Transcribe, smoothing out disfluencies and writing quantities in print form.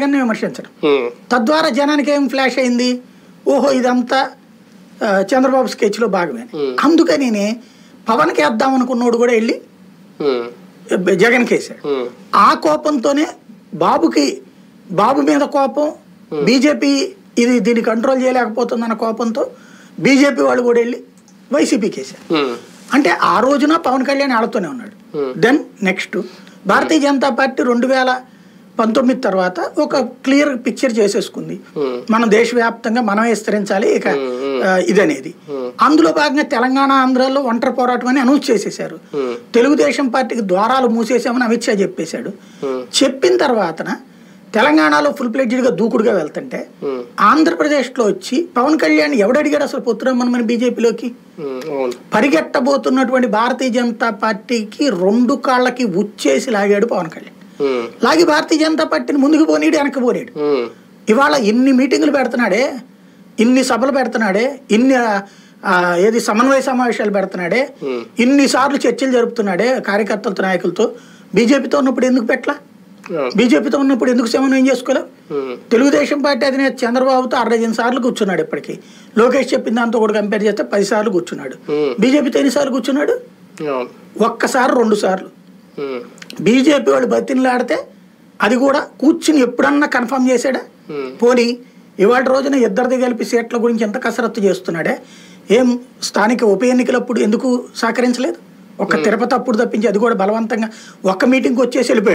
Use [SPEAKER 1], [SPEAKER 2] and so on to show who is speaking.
[SPEAKER 1] జరగని విమర్శించడం. తద్వారా జనానికి ఏం ఫ్లాష్ అయింది, ఓహో ఇదంతా చంద్రబాబు స్కెచ్లో భాగమే. అందుకని పవన్కి వేద్దాం అనుకున్నోడు కూడా వెళ్ళి జగన్కి వేసాడు. ఆ కోపంతోనే బాబు మీద కోపం, బీజేపీ దీన్ని కంట్రోల్ చేయలేకపోతుందన్న కోపంతో బీజేపీ వాళ్ళు కూడా వెళ్ళి వైసీపీకి వేశారు. అంటే ఆ రోజున పవన్ కళ్యాణ్ ఆడుతూనే ఉన్నాడు. Then next Bharatiya Janata party 2019 తర్వాత ఒక క్లియర్ పిక్చర్ చేసేసుకుంది, మనం దేశవ్యాప్తంగా మనం విస్తరించాలి ఇక ఇదనేది. అందులో భాగంగా తెలంగాణ ఆంధ్రాలో ఒంటరి పోరాటం అని అనౌన్స్ చేసేసారు. తెలుగుదేశం పార్టీకి ద్వారాలు మూసేసామని అమిత్ షా చెప్పేశాడు. చెప్పిన తర్వాత తెలంగాణలో ఫుల్ ప్లెడ్జ్డ్గా దూకుడుగా వెళ్తుంటే ఆంధ్రప్రదేశ్లో వచ్చి పవన్ కళ్యాణ్ ఎవడడిగాడు అసలు పొత్తురమ్మని బీజేపీలోకి? పరిగెట్టబోతున్నటువంటి భారతీయ జనతా పార్టీకి 2 కాళ్ళకి ఉచ్చేసి లాగాడు పవన్ కళ్యాణ్. లాగి భారతీయ జనతా పార్టీని ముందుకు పోనీడు, వెనక్కి పోనీడు. ఇవాళ ఇన్ని మీటింగులు పెడుతున్నాడే, ఇన్ని సభలు పెడుతున్నాడే, ఇన్ని సమన్వయ సమావేశాలు పెడుతున్నాడే, ఇన్నిసార్లు చర్చలు జరుపుతున్నాడే కార్యకర్తలతో నాయకులతో. బీజేపీతో ఉన్నప్పుడు ఎందుకు పెట్టలా? బీజేపీతో ఉన్నప్పుడు ఎందుకు సమన్వయం చేసుకోలేవు? తెలుగుదేశం పార్టీ అధినేత చంద్రబాబుతో 60 సార్లు కూర్చున్నాడు. ఇప్పటికీ లోకేష్ చెప్పిన దాంతో కూడా కంపేర్ చేస్తే 10 సార్లు కూర్చున్నాడు. బీజేపీతో ఎన్నిసార్లు కూర్చున్నాడు? ఒక్కసారి 2 సార్లు. బీజేపీ వాళ్ళు బతిన్లాడితే అది కూడా కూర్చుని ఎప్పుడన్నా కన్ఫర్మ్ చేశాడా? పోనీ ఇవాళ రోజున ఇద్దరిది కలిపి సీట్ల గురించి ఎంత కసరత్తు చేస్తున్నాడే, ఏం స్థానిక ఉప ఎన్నికలప్పుడు ఎందుకు సహకరించలేదు? ఒక్క తిరుపతి అప్పుడు తప్పించి అది కూడా బలవంతంగా ఒక్క మీటింగ్కి వచ్చేసి వెళ్ళిపోయాడు.